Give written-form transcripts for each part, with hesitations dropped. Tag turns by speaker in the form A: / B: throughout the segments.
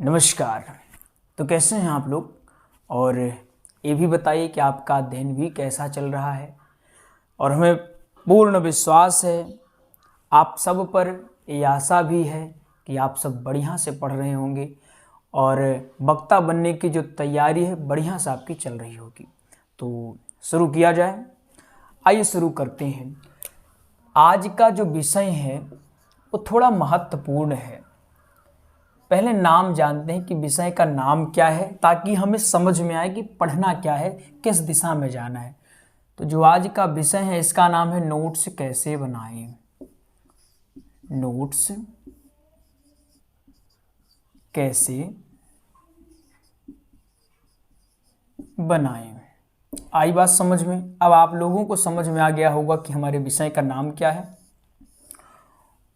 A: नमस्कार। तो कैसे हैं आप लोग, और ये भी बताइए कि आपका दिन भी कैसा चल रहा है। और हमें पूर्ण विश्वास है आप सब पर, ये आशा भी है कि आप सब बढ़िया से पढ़ रहे होंगे और वक्ता बनने की जो तैयारी है बढ़िया से आपकी चल रही होगी। तो शुरू किया जाए। आइए शुरू करते हैं। आज का जो विषय है वो थोड़ा महत्वपूर्ण है। पहले नाम जानते हैं कि विषय का नाम क्या है, ताकि हमें समझ में आए कि पढ़ना क्या है, किस दिशा में जाना है। तो जो आज का विषय है इसका नाम है नोट्स कैसे बनाएं। नोट्स कैसे बनाएं। आई बात समझ में? अब आप लोगों को समझ में आ गया होगा कि हमारे विषय का नाम क्या है,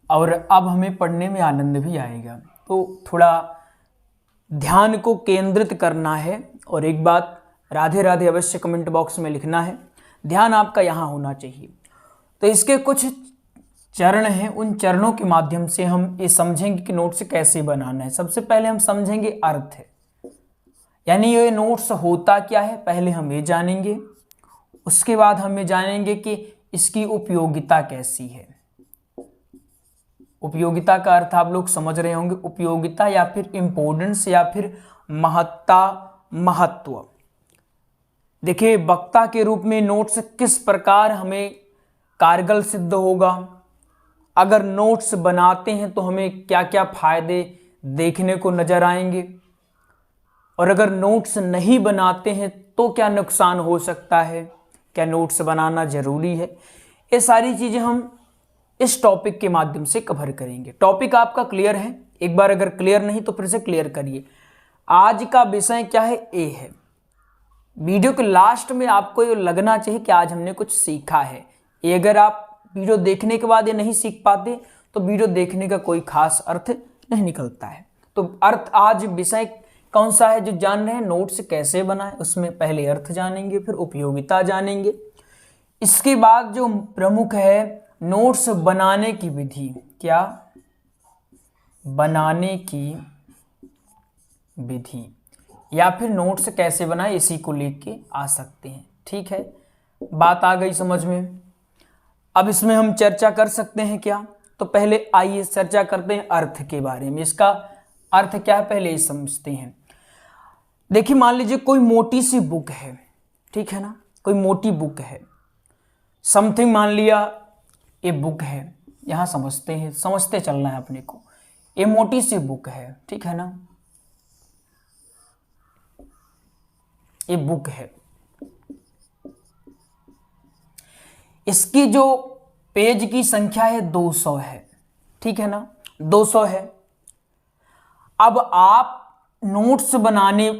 A: और अब हमें पढ़ने में आनंद भी आएगा। तो थोड़ा ध्यान को केंद्रित करना है, और एक बात राधे राधे अवश्य कमेंट बॉक्स में लिखना है। ध्यान आपका यहाँ होना चाहिए। तो इसके कुछ चरण हैं, उन चरणों के माध्यम से हम ये समझेंगे कि नोट्स कैसे बनाना है। सबसे पहले हम समझेंगे अर्थ, यानी ये नोट्स होता क्या है, पहले हम ये जानेंगे। उसके बाद हम ये जानेंगे कि इसकी उपयोगिता कैसी है। उपयोगिता का अर्थ आप लोग समझ रहे होंगे, उपयोगिता या फिर इंपॉर्टेंस या फिर महत्ता, महत्व। देखिए, वक्ता के रूप में नोट्स किस प्रकार हमें कारगर सिद्ध होगा। अगर नोट्स बनाते हैं तो हमें क्या क्या फायदे देखने को नजर आएंगे, और अगर नोट्स नहीं बनाते हैं तो क्या नुकसान हो सकता है, क्या नोट्स बनाना जरूरी है। ये सारी चीजें हम इस टॉपिक के माध्यम से कवर करेंगे। टॉपिक आपका क्लियर है? एक बार अगर क्लियर नहीं तो फिर से क्लियर करिए। आज का विषय क्या है? ए है। वीडियो के लास्ट में आपको ये लगना चाहिए कि आज हमने कुछ सीखा है। ये अगर आप वीडियो देखने के बाद ये नहीं सीख पाते तो वीडियो देखने का कोई खास अर्थ नहीं निकलता है। तो अर्थ, आज विषय कौन सा है जो जान रहे हैं, नोट्स कैसे बनाएं, उसमें पहले अर्थ जानेंगे, फिर उपयोगिता जानेंगे। इसके बाद जो प्रमुख है, नोट्स बनाने की विधि। क्या? बनाने की विधि, या फिर नोट्स कैसे बनाए, इसी को लेके आ सकते हैं। ठीक है, बात आ गई समझ में। अब इसमें हम चर्चा कर सकते हैं क्या? तो पहले आइए चर्चा करते हैं अर्थ के बारे में। इसका अर्थ क्या है पहले ये समझते हैं। देखिए, मान लीजिए कोई मोटी सी बुक है, ठीक है ना, कोई मोटी बुक है। समथिंग मान लिया ये बुक है, यहां समझते हैं, समझते चलना है अपने को। ये मोटी सी बुक है, ठीक है ना, ये बुक है। इसकी जो पेज की संख्या है 200 है, ठीक है ना, 200 है। अब आप नोट्स बनाने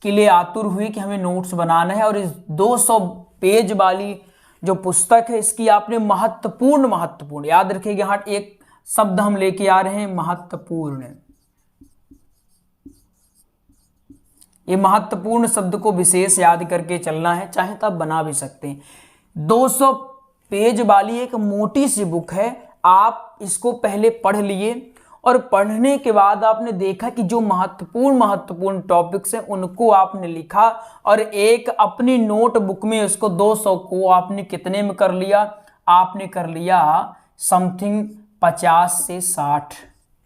A: के लिए आतुर हुए कि हमें नोट्स बनाना है, और इस 200 पेज वाली जो पुस्तक है इसकी आपने महत्वपूर्ण याद रखिएगा। यहाँ एक शब्द हम लेके आ रहे हैं, महत्वपूर्ण। ये महत्वपूर्ण शब्द को विशेष याद करके चलना है, चाहे तो आप बना भी सकते हैं। 200 पेज वाली एक मोटी सी बुक है। आप इसको पहले पढ़ लिए, और पढ़ने के बाद आपने देखा कि जो महत्वपूर्ण टॉपिक्स हैं उनको आपने लिखा, और एक अपनी नोटबुक में उसको 200 को आपने कितने में कर लिया? आपने कर लिया समथिंग 50 से 60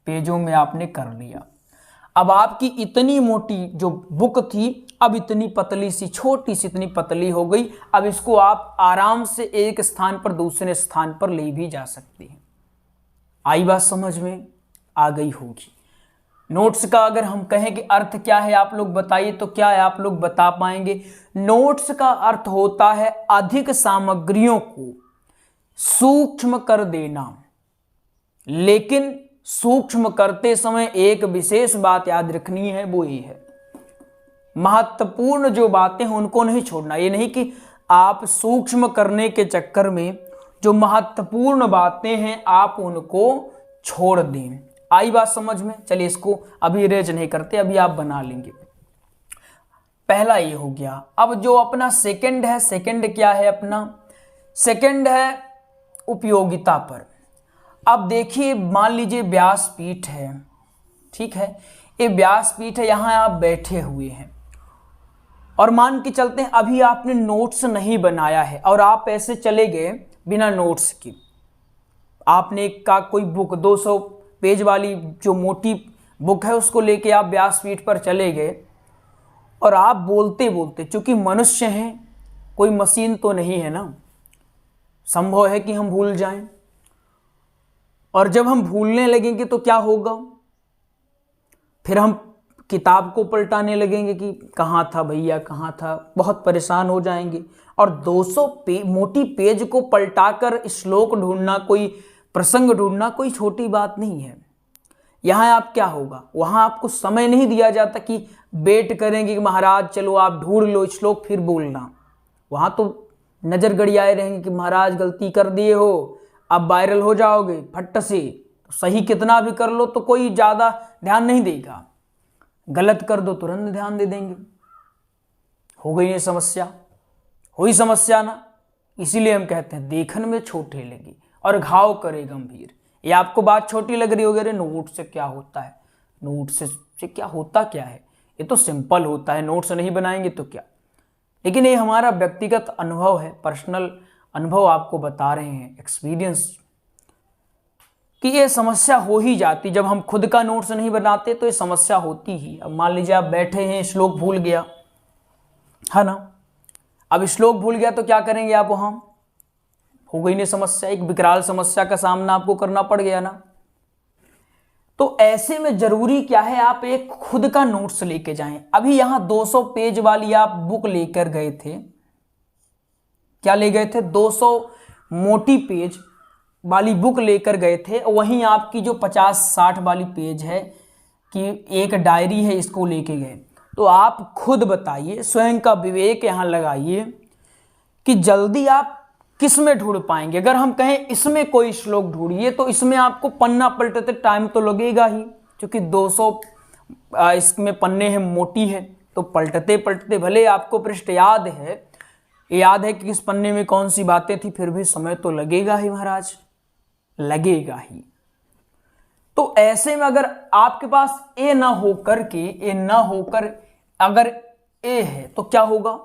A: पेजों में आपने कर लिया। अब आपकी इतनी मोटी जो बुक थी अब इतनी पतली सी, छोटी सी इतनी पतली हो गई। अब इसको आप आराम से एक स्थान पर दूसरे स्थान पर ले भी जा सकते हैं। आई बात समझ में आ गई होगी। नोट्स का अगर हम कहें कि अर्थ क्या है, आप लोग बताइए, तो क्या है आप लोग बता पाएंगे? नोट्स का अर्थ होता है अधिक सामग्रियों को सूक्ष्म कर देना। लेकिन सूक्ष्म करते समय एक विशेष बात याद रखनी है, वो ये है, महत्वपूर्ण जो बातें हैं उनको नहीं छोड़ना। ये नहीं कि आप सूक्ष्म करने के चक्कर में जो महत्वपूर्ण बातें हैं आप उनको छोड़ दें। आई बात समझ में? चलिए, इसको अभी इरेज नहीं करते, अभी आप बना लेंगे। पहला ये हो गया। अब जो अपना सेकंड है, सेकंड क्या है अपना? सेकंड है उपयोगिता पर। अब देखिए, मान लीजिए व्यासपीठ है, ठीक है, ये व्यासपीठ है, यहाँ आप बैठे हुए हैं और मान के चलते हैं अभी आपने नोट्स नहीं बनाया है और आप ऐसे चले गए बिना नोट्स की। आपने एक का कोई बुक 200 पेज वाली जो मोटी बुक है उसको लेके आप व्यासपीठ पर चले गए और आप बोलते बोलते, चूंकि मनुष्य हैं, कोई मशीन तो नहीं है ना, संभव है कि हम भूल जाएं, और जब हम भूलने लगेंगे तो क्या होगा, फिर हम किताब को पलटाने लगेंगे कि कहाँ था भैया, कहाँ था, बहुत परेशान हो जाएंगे। और 200 मोटी पेज को पलटाकर श्लोक ढूंढना, कोई प्रसंग ढूंढना कोई छोटी बात नहीं है। यहाँ आप क्या होगा, वहाँ आपको समय नहीं दिया जाता कि वेट करेंगे कि महाराज चलो आप ढूंढ लो श्लोक फिर बोलना। वहाँ तो नज़र गड़ियाए रहेंगे कि महाराज गलती कर दिए हो, अब वायरल हो जाओगे फट से, सही कितना भी कर लो तो कोई ज़्यादा ध्यान नहीं देगा, गलत कर दो तुरंत ध्यान दे देंगे। हो गई ये समस्या, हुई समस्या ना। इसीलिए हम कहते हैं देखन में छोटे लगी और घाव करे गंभीर। ये आपको बात छोटी लग रही होगी, अरे नोट से क्या होता है, नोट से क्या होता क्या है, ये तो सिंपल होता है, नोट्स नहीं बनाएंगे तो क्या। लेकिन ये हमारा व्यक्तिगत अनुभव है, पर्सनल अनुभव आपको बता रहे हैं, एक्सपीरियंस, कि ये समस्या हो ही जाती। जब हम खुद का नोट्स नहीं बनाते तो ये समस्या होती ही। अब मान लीजिए आप बैठे हैं, श्लोक भूल गया है ना, अब श्लोक भूल गया तो क्या करेंगे आप, वहां हो गई नहीं समस्या, एक विकराल समस्या का सामना आपको करना पड़ गया ना। तो ऐसे में जरूरी क्या है, आप एक खुद का नोट्स लेके जाएं। अभी यहां 200 पेज वाली आप बुक लेकर गए थे, क्या ले गए थे, 200 मोटी पेज वाली बुक लेकर गए थे, वहीं आपकी जो 50-60 वाली पेज है कि एक डायरी है, इसको लेके गए। तो आप खुद बताइए, स्वयं का विवेक यहाँ लगाइए कि जल्दी आप किस में ढूंढ पाएंगे। अगर हम कहें इसमें कोई श्लोक ढूंढिए तो इसमें आपको पन्ना पलटते टाइम तो लगेगा ही, क्योंकि 200 इसमें पन्ने हैं, मोटी है, तो पलटते पलटते भले आपको पृष्ठ याद है कि किस पन्ने में कौन सी बातें थी, फिर भी समय तो लगेगा ही महाराज, लगेगा ही। तो ऐसे में अगर आपके पास ए ना होकर अगर ए है तो क्या होगा,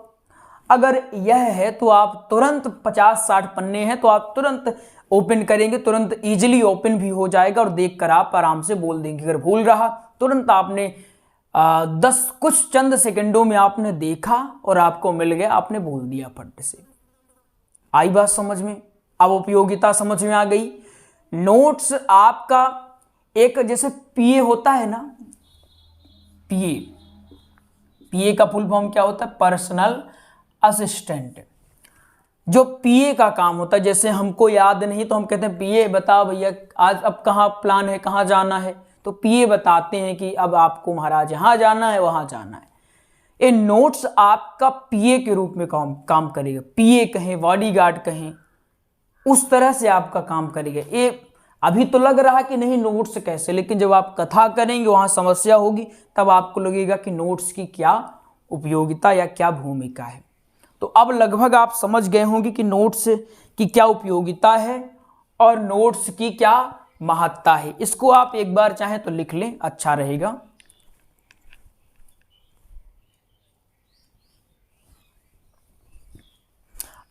A: अगर यह है तो आप तुरंत 50-60 पन्ने हैं तो आप तुरंत ओपन करेंगे, तुरंत इजीली ओपन भी हो जाएगा और देखकर आप आराम से बोल देंगे। अगर भूल रहा तुरंत आपने 10 कुछ चंद सेकंडों में आपने देखा और आपको मिल गया, आपने बोल दिया फट से। आई बात समझ में, अब उपयोगिता समझ में आ गई। नोट्स आपका एक जैसे पीए होता है ना, पीए का फुल फॉर्म क्या होता है, पर्सनल असिस्टेंट। जो पीए का काम होता है, जैसे हमको याद नहीं तो हम कहते हैं पीए बता भैया आज अब कहाँ प्लान है, कहाँ जाना है, तो पीए बताते हैं कि अब आपको महाराज यहाँ जाना है, वहाँ जाना है। ये नोट्स आपका पीए के रूप में काम करेगा, पीए कहें, बॉडीगार्ड कहें, उस तरह से आपका काम करेगा। ये अभी तो लग रहा कि नहीं नोट्स कैसे, लेकिन जब आप कथा करेंगे वहाँ समस्या होगी, तब आपको लगेगा कि नोट्स की क्या उपयोगिता या क्या भूमिका है। तो अब लगभग आप समझ गए होंगे कि नोट्स की क्या उपयोगिता है और नोट्स की क्या महत्ता है। इसको आप एक बार चाहें तो लिख लें, अच्छा रहेगा।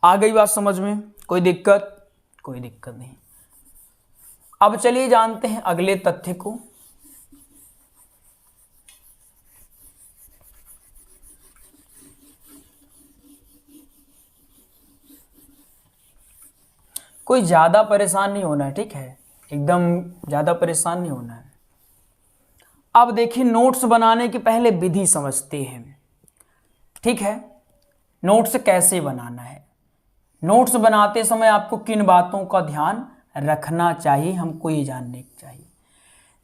A: आ गई बात समझ में, कोई दिक्कत नहीं। अब चलिए जानते हैं अगले तथ्य को। कोई ज्यादा परेशान नहीं होना है, ठीक है, एकदम ज्यादा परेशान नहीं होना है। अब देखिए नोट्स बनाने के पहले विधि समझते हैं, ठीक है। नोट्स कैसे बनाना है, नोट्स बनाते समय आपको किन बातों का ध्यान रखना चाहिए, हमको ये जानने चाहिए।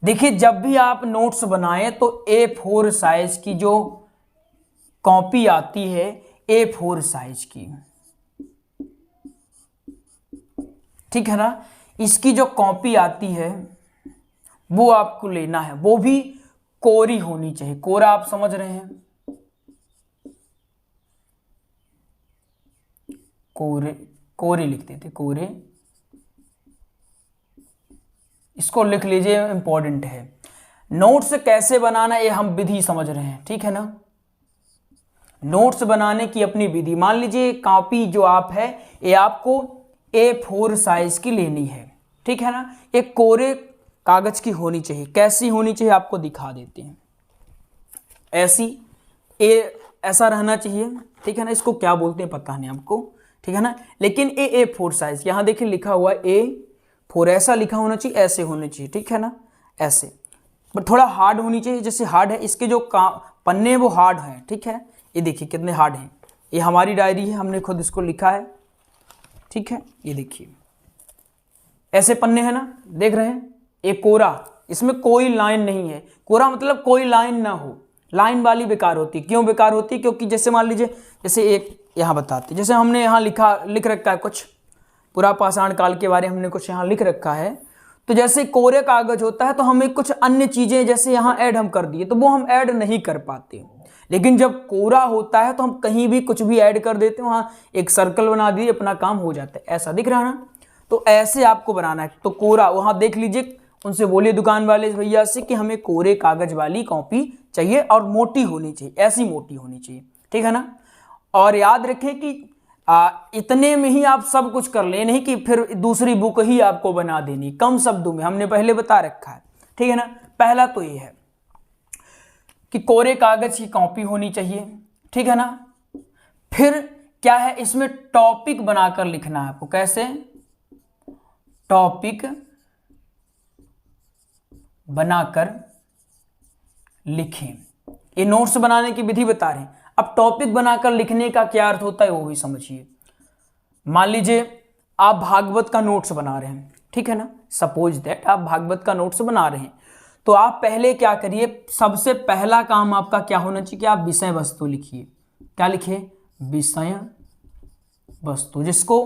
A: देखिए जब भी आप नोट्स बनाएं तो A4 साइज की जो कॉपी आती है, A4 साइज की, ठीक है ना, इसकी जो कॉपी आती है वो आपको लेना है, वो भी कोरी होनी चाहिए। कोरा आप समझ रहे हैं, कोरे लिखते थे, कोरे, इसको लिख लीजिए, इंपॉर्टेंट है। नोट्स कैसे बनाना ये हम विधि समझ रहे हैं, ठीक है ना। नोट्स बनाने की अपनी विधि, मान लीजिए कॉपी जो आप है ये आपको A4 साइज की लेनी है, ठीक है ना। एक कोरे कागज की होनी चाहिए। कैसी होनी चाहिए आपको दिखा देते हैं। ऐसी ऐसा रहना चाहिए, ठीक है ना। इसको क्या बोलते हैं पता नहीं आपको, ठीक है ना। लेकिन A4 साइज, यहाँ देखिए लिखा हुआ है A4, ऐसा लिखा होना चाहिए, ऐसे होने चाहिए, ठीक है ना, ऐसे। बट थोड़ा हार्ड होनी चाहिए, जैसे हार्ड है इसके जो पन्ने वो हार्ड हैं, ठीक है। ये देखिए कितने हार्ड हैं। ये हमारी डायरी है, हमने खुद इसको लिखा है, ठीक है। ये देखिए ऐसे पन्ने हैं ना, देख रहे हैं। ये कोरा, इसमें कोई लाइन नहीं है। कोरा मतलब कोई लाइन ना हो। लाइन वाली बेकार होती है। क्यों बेकार होती है? क्योंकि जैसे मान लीजिए, जैसे एक यहाँ बताते, जैसे हमने यहाँ लिख रखा है कुछ पूरा पाषाण काल के बारे में हमने कुछ यहाँ लिख रखा है। तो जैसे कोरे कागज होता है तो हमें कुछ अन्य चीजें जैसे यहाँ ऐड हम कर दिए तो वो हम ऐड नहीं कर पाते। लेकिन जब कोरा होता है तो हम कहीं भी कुछ भी ऐड कर देते हैं, वहाँ एक सर्कल बना दिए, अपना काम हो जाता है। ऐसा दिख रहा है ना। तो ऐसे आपको बनाना है। तो कोरा, वहाँ देख लीजिए, उनसे बोलिए दुकान वाले भैया से कि हमें कोरे कागज वाली कॉपी चाहिए और मोटी होनी चाहिए, ऐसी मोटी होनी चाहिए, ठीक है ना। और याद रखें कि इतने में ही आप सब कुछ कर ले, नहीं कि फिर दूसरी बुक ही आपको बना देनी। कम शब्दों में हमने पहले बता रखा है, ठीक है ना। पहला तो ये है कि कोरे कागज की कॉपी होनी चाहिए, ठीक है ना। फिर क्या है, इसमें टॉपिक बनाकर लिखना है आपको। कैसे? टॉपिक बनाकर लिखें। ये नोट्स बनाने की विधि बता रहे हैं। अब टॉपिक बनाकर लिखने का क्या अर्थ होता है वो भी समझिए। मान लीजिए आप भागवत का नोट्स बना रहे हैं, ठीक है ना। सपोज दैट आप भागवत का नोट्स बना रहे हैं, तो आप पहले क्या करिए, सबसे पहला काम आपका क्या होना चाहिए कि आप विषय वस्तु लिखिए। क्या लिखिए? विषय वस्तु, जिसको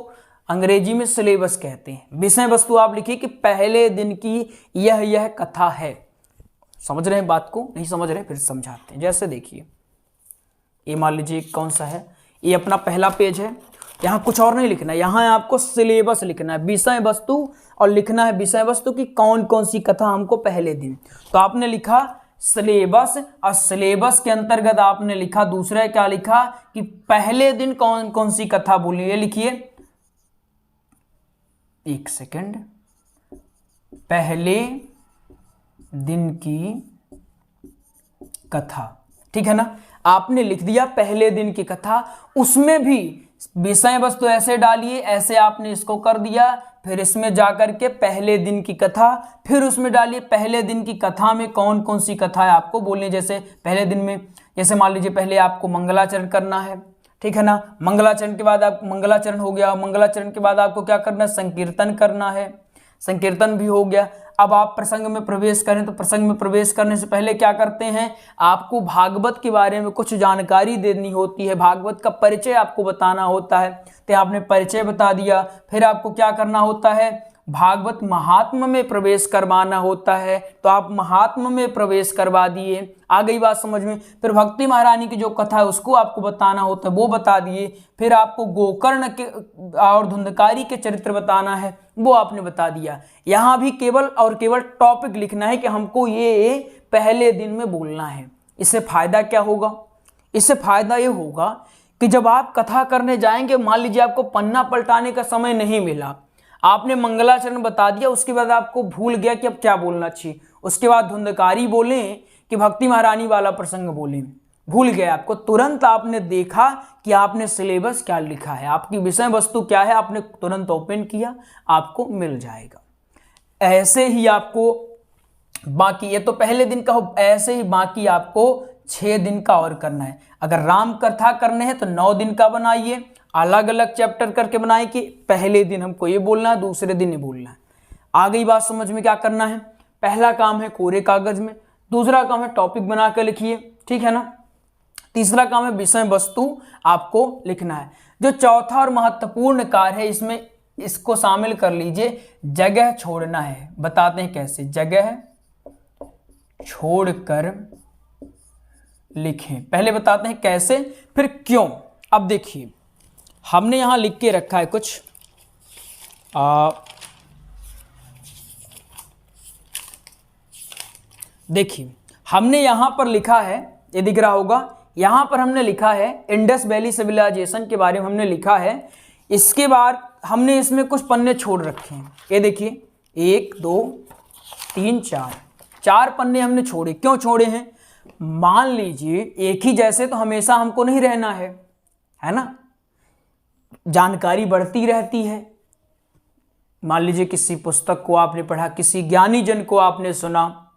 A: अंग्रेजी में सिलेबस कहते हैं। विषय वस्तु आप लिखिए कि पहले दिन की यह कथा है। समझ रहे हैं बात को? नहीं समझ रहे फिर समझाते हैं। जैसे देखिए, ये मान लीजिए कौन सा है, ये अपना पहला पेज है। यहाँ कुछ और नहीं लिखना है, यहाँ आपको सिलेबस लिखना है, विषय वस्तु, और लिखना है विषय वस्तु की कौन कौन सी कथा हमको पहले दिन। तो आपने लिखा सिलेबस, और सिलेबस के अंतर्गत आपने लिखा दूसरा, क्या लिखा कि पहले दिन कौन कौन सी कथा बोली। ये लिखिए, एक सेकंड, पहले दिन की कथा, ठीक है ना। आपने लिख दिया पहले दिन की कथा, उसमें भी विषय वस्तु ऐसे डालिए, ऐसे आपने इसको कर दिया। फिर इसमें जाकर के पहले दिन की कथा, फिर उसमें डालिए पहले दिन की कथा में कौन कौन सी कथा है आपको बोलनी। जैसे पहले दिन में, जैसे मान लीजिए पहले आपको मंगलाचरण करना है, ठीक है ना। मंगलाचरण के बाद आप, मंगलाचरण हो गया, मंगलाचरण के बाद आपको क्या करना है, संकीर्तन करना है, संकीर्तन भी हो गया। अब आप प्रसंग में प्रवेश करें, तो प्रसंग में प्रवेश करने से पहले क्या करते हैं, आपको भागवत के बारे में कुछ जानकारी देनी होती है, भागवत का परिचय आपको बताना होता है। तो आपने परिचय बता दिया। फिर आपको क्या करना होता है, भागवत महात्म में प्रवेश करवाना होता है, तो आप महात्म में प्रवेश करवा दिए। आ गई बात समझ में। फिर भक्ति महारानी की जो कथा है उसको आपको बताना होता है, वो बता दिए। फिर आपको गोकर्ण के और धुंधकारी के चरित्र बताना है, वो आपने बता दिया। यहाँ भी केवल और केवल टॉपिक लिखना है कि हमको ये पहले दिन में बोलना है। इससे फायदा क्या होगा? इससे फायदा ये होगा कि जब आप कथा करने जाएंगे, मान लीजिए आपको पन्ना पलटाने का समय नहीं मिला, आपने मंगलाचरण बता दिया, उसके बाद आपको भूल गया कि अब क्या बोलना चाहिए। उसके बाद धुंधकारी बोलें कि भक्ति महारानी वाला प्रसंग बोलें, भूल गए आपको। तुरंत आपने देखा कि आपने सिलेबस क्या लिखा है, आपकी विषय वस्तु क्या है, आपने तुरंत ओपन किया, आपको मिल जाएगा। ऐसे ही आपको बाकी, ये तो पहले दिन का हो, ऐसे ही बाकी आपको 6 दिन का और करना है। अगर राम कथा करने हैं तो 9 दिन का बनाइए, अलग अलग चैप्टर करके बनाए कि पहले दिन हमको ये बोलना है, दूसरे दिन ये बोलना है। आ गई बात समझ में? क्या करना है, पहला काम है कोरे कागज में, दूसरा काम है टॉपिक बना कर लिखिए, ठीक है ना। तीसरा काम है विषय वस्तु आपको लिखना है। जो चौथा और महत्वपूर्ण कार्य है इसमें, इसको शामिल कर लीजिए, जगह छोड़ना है। बताते हैं कैसे, जगह छोड़कर लिखें। पहले बताते हैं कैसे, फिर क्यों। अब देखिए, हमने यहां लिख के रखा है कुछ, देखिए हमने यहाँ पर लिखा है, ये दिख रहा होगा, यहाँ पर हमने लिखा है इंडस वैली सिविलाइजेशन के बारे में हमने लिखा है। इसके बाद हमने इसमें कुछ पन्ने छोड़ रखे हैं, ये देखिए 1 2 3 4 पन्ने हमने छोड़े। क्यों छोड़े हैं? मान लीजिए एक ही जैसे तो हमेशा हमको नहीं रहना है ना, जानकारी बढ़ती रहती है। मान लीजिए किसी पुस्तक को आपने पढ़ा, किसी ज्ञानी जन को आपने सुना,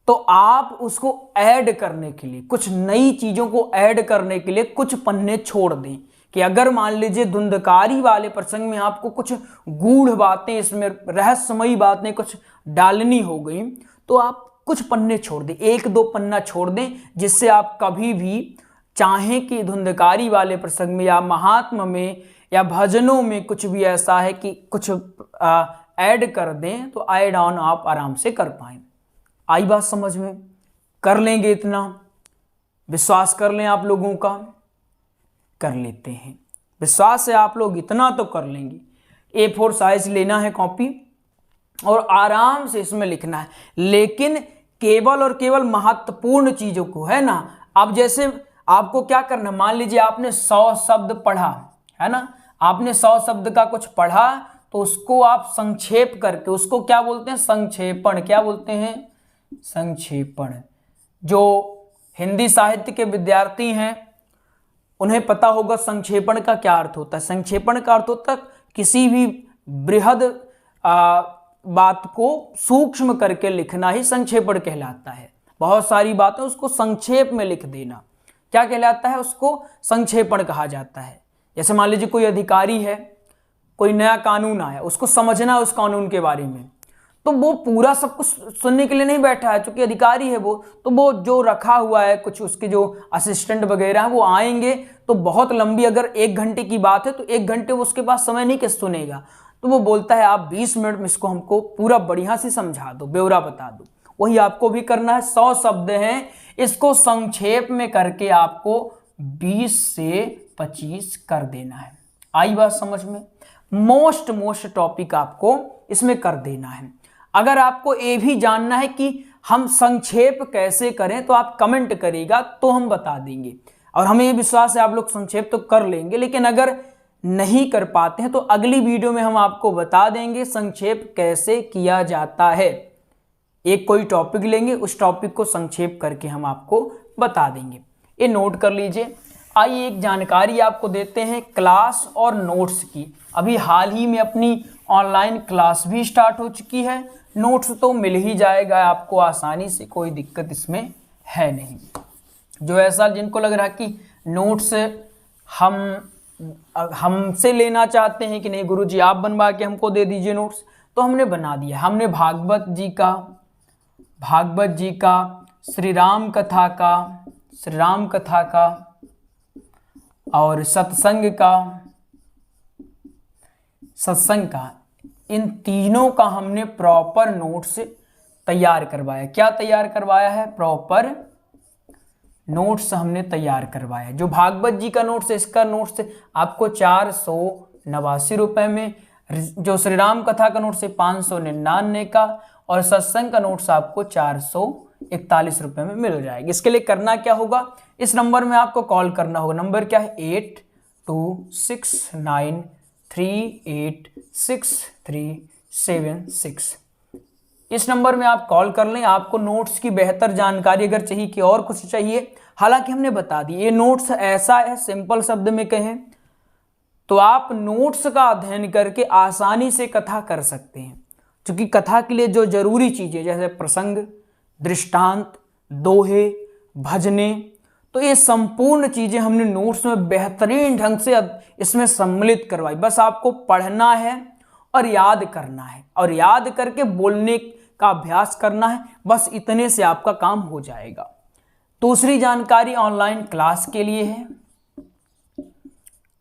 A: तो आप उसको ऐड करने के लिए, कुछ नई चीजों को ऐड करने के लिए कुछ पन्ने छोड़ दें। कि अगर मान लीजिए धुंधकारी वाले प्रसंग में आपको कुछ गूढ़ बातें, इसमें रहस्यमयी बातें कुछ डालनी हो गई, तो आप कुछ पन्ने छोड़ दें, 1-2 पन्ना छोड़ दें, जिससे आप कभी भी चाहें कि धुंधकारी वाले प्रसंग में या महात्मा में या भजनों में कुछ भी ऐसा है कि कुछ ऐड कर दें, तो ऐड ऑन आप आराम से कर पाएं। आई बात समझ में? कर लेंगे, इतना विश्वास कर लें आप लोगों का, कर लेते हैं, विश्वास है आप लोग इतना तो कर लेंगे। A4 साइज लेना है कॉपी और आराम से इसमें लिखना है, लेकिन केवल और केवल महत्वपूर्ण चीजों को, है ना। अब जैसे आपको क्या करना, मान लीजिए आपने 100 शब्द पढ़ा, है ना, आपने 100 शब्द का कुछ पढ़ा, तो उसको आप संक्षेप करके, उसको क्या बोलते हैं? संक्षेपण। क्या बोलते हैं? संक्षेपण। जो हिंदी साहित्य के विद्यार्थी हैं उन्हें पता होगा संक्षेपण का क्या अर्थ होता है। संक्षेपण का अर्थ होता है किसी भी बृहद बात को सूक्ष्म करके लिखना ही संक्षेपण कहलाता है। बहुत सारी बातें उसको संक्षेप में लिख देना क्या कहलाता है? उसको संक्षेपण कहा जाता है। जैसे मान लीजिए कोई अधिकारी है, कोई नया कानून आया, उसको समझना है उस कानून के बारे में, तो वो पूरा सब कुछ सुनने के लिए नहीं बैठा है, क्योंकि अधिकारी है वो, तो वो जो रखा हुआ है कुछ उसके जो असिस्टेंट वगैरह हैं वो आएंगे, तो बहुत लंबी, अगर 1 घंटे की बात है तो 1 घंटे वो उसके पास समय नहीं कि सुनेगा, तो वो बोलता है आप 20 मिनट में इसको हमको पूरा बढ़िया से समझा दो, ब्यौरा बता दो। वही आपको भी करना है। 100 शब्द हैं, इसको संक्षेप में करके आपको 20 से 25 कर देना है। आई बात समझ में? मोस्ट टॉपिक आपको इसमें कर देना है। अगर आपको ये भी जानना है कि हम संक्षेप कैसे करें, तो आप कमेंट करिएगा, तो हम बता देंगे, और हमें ये विश्वास है आप लोग संक्षेप तो कर लेंगे। लेकिन अगर नहीं कर पाते हैं तो अगली वीडियो में हम आपको बता देंगे संक्षेप कैसे किया जाता है। एक कोई टॉपिक लेंगे, उस टॉपिक को संक्षेप करके हम आपको बता देंगे। ये नोट कर लीजिए। आइए एक जानकारी आपको देते हैं क्लास और नोट्स की। अभी हाल ही में अपनी ऑनलाइन क्लास भी स्टार्ट हो चुकी है, नोट्स तो मिल ही जाएगा आपको आसानी से, कोई दिक्कत इसमें है नहीं। जो ऐसा जिनको लग रहा है कि नोट्स हमसे लेना चाहते हैं कि नहीं गुरुजी आप बनवा के हमको दे दीजिए नोट्स, तो हमने बना दिया। हमने भागवत जी का श्री राम कथा का और सत्संग का, इन तीनों का हमने प्रॉपर नोट्स तैयार करवाया। क्या तैयार करवाया है? प्रॉपर नोट्स हमने तैयार करवाया। जो भागवत जी का नोट्स है, इसका नोट्स आपको 489 रुपए में, जो श्री राम कथा का नोट्स है 599 का, और सत्संग का नोट्स आपको 441 रुपए में मिल जाएगा। इसके लिए करना क्या होगा? इस नंबर में आपको कॉल करना होगा। नंबर क्या है? 8269386376। इस नंबर में आप कॉल कर लें। आपको नोट्स की बेहतर जानकारी अगर चाहिए कि और कुछ चाहिए, हालांकि हमने बता दी ये नोट्स ऐसा है, सिंपल शब्द में कहें तो आप नोट्स का अध्ययन करके आसानी से कथा कर सकते हैं। क्योंकि कथा के लिए जो जरूरी चीजें जैसे प्रसंग, दृष्टांत, दोहे, भजने, तो ये संपूर्ण चीजें हमने नोट्स में बेहतरीन ढंग से इसमें सम्मिलित करवाई। बस आपको पढ़ना है और याद करना है, और याद करके बोलने का अभ्यास करना है। बस इतने से आपका काम हो जाएगा। दूसरी जानकारी ऑनलाइन क्लास के लिए है।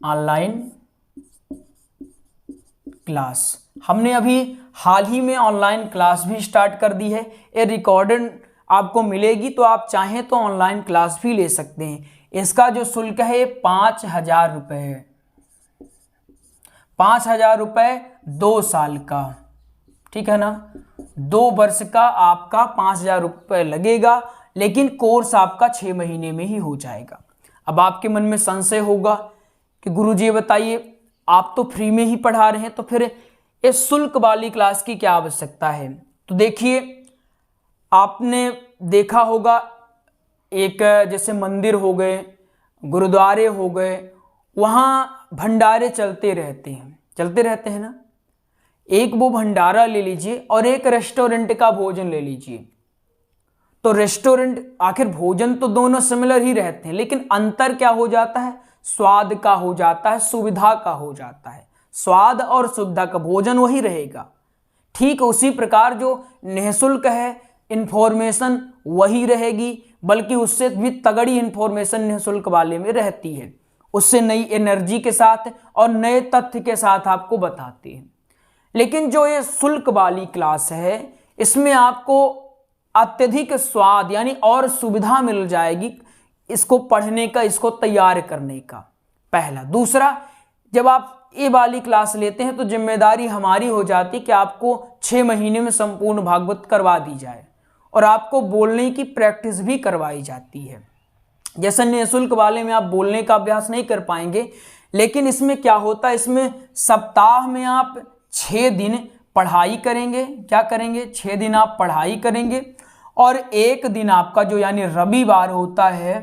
A: ऑनलाइन क्लास हमने अभी हाल ही में ऑनलाइन क्लास भी स्टार्ट कर दी है। ये रिकॉर्डेड आपको मिलेगी, तो आप चाहें तो ऑनलाइन क्लास भी ले सकते हैं। इसका जो शुल्क है 5,000 रुपये है। 5,000 रुपये 2 साल का, ठीक है ना। 2 वर्ष का आपका 5,000 रुपये लगेगा, लेकिन कोर्स आपका 6 महीने में ही हो जाएगा। अब आपके मन में संशय होगा कि गुरुजी बताइए, आप तो फ्री में ही पढ़ा रहे हैं, तो फिर इस शुल्क वाली क्लास की क्या आवश्यकता है। तो देखिए, आपने देखा होगा एक जैसे मंदिर हो गए, गुरुद्वारे हो गए, वहाँ भंडारे चलते रहते हैं ना। एक वो भंडारा ले लीजिए और एक रेस्टोरेंट का भोजन ले लीजिए। तो रेस्टोरेंट, आखिर भोजन तो दोनों सिमिलर ही रहते हैं, लेकिन अंतर क्या हो जाता है, स्वाद का हो जाता है, सुविधा का हो जाता है। स्वाद और सुविधा का भोजन वही रहेगा। ठीक उसी प्रकार जो निःशुल्क है, इंफॉर्मेशन वही रहेगी, बल्कि उससे भी तगड़ी इंफॉर्मेशन निःशुल्क वाले में रहती है। उससे नई एनर्जी के साथ और नए तथ्य के साथ आपको बताती है। लेकिन जो ये शुल्क वाली क्लास है, इसमें आपको अत्यधिक स्वाद यानी और सुविधा मिल जाएगी इसको पढ़ने का, इसको तैयार करने का। पहला। दूसरा, जब आप ये वाली क्लास लेते हैं तो जिम्मेदारी हमारी हो जाती है कि आपको 6 महीने में संपूर्ण भागवत करवा दी जाए और आपको बोलने की प्रैक्टिस भी करवाई जाती है। जैसे निःशुल्क वाले में आप बोलने का अभ्यास नहीं कर पाएंगे, लेकिन इसमें क्या होता है, इसमें सप्ताह में आप 6 दिन पढ़ाई करेंगे। क्या करेंगे, 6 दिन आप पढ़ाई करेंगे और एक दिन आपका जो यानी रविवार होता है,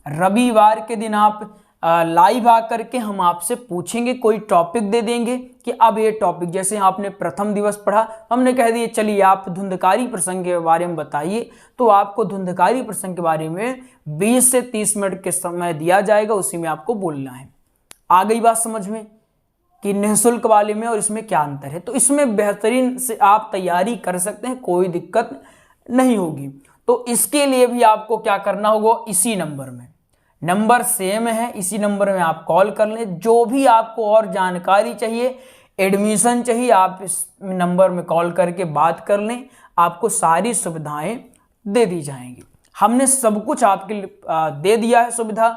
A: रविवार के दिन आप लाइव आकर के हम आपसे पूछेंगे, कोई टॉपिक दे देंगे कि अब ये टॉपिक, जैसे आपने प्रथम दिवस पढ़ा, हमने कह दिए चलिए आप धुंधकारी प्रसंग के बारे में बताइए, तो आपको धुंधकारी प्रसंग के बारे में 20 से 30 मिनट के समय दिया जाएगा, उसी में आपको बोलना है। आ गई बात समझ में कि निःशुल्क वाले में और इसमें क्या अंतर है। तो इसमें बेहतरीन से आप तैयारी कर सकते हैं, कोई दिक्कत नहीं होगी। तो इसके लिए भी आपको क्या करना होगा, इसी नंबर में, नंबर सेम है, इसी नंबर में आप कॉल कर लें। जो भी आपको और जानकारी चाहिए, एडमिशन चाहिए, आप इस नंबर में कॉल करके बात कर लें, आपको सारी सुविधाएं दे दी जाएंगी। हमने सब कुछ आपके लिए दे दिया है सुविधा।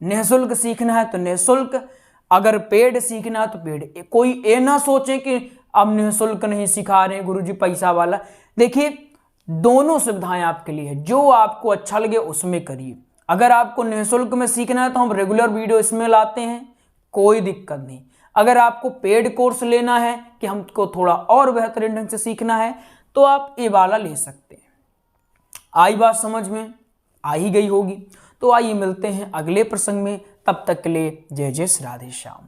A: निःशुल्क सीखना है तो निःशुल्क, अगर पेड सीखना है तो पेड। कोई ये ना सोचे कि अब निःशुल्क नहीं सिखा रहे गुरुजी पैसा वाला। देखिए, दोनों सुविधाएं आपके लिए है, जो आपको अच्छा लगे उसमें करिए। अगर आपको निःशुल्क में सीखना है तो हम रेगुलर वीडियो इसमें लाते हैं, कोई दिक्कत नहीं। अगर आपको पेड कोर्स लेना है कि हमको थोड़ा और बेहतरीन ढंग से सीखना है, तो आप ये वाला ले सकते हैं। आई बात समझ में, आ ही गई होगी। तो आइए मिलते हैं अगले प्रसंग में, तब तक के लिए जय जय श्री राधे श्याम।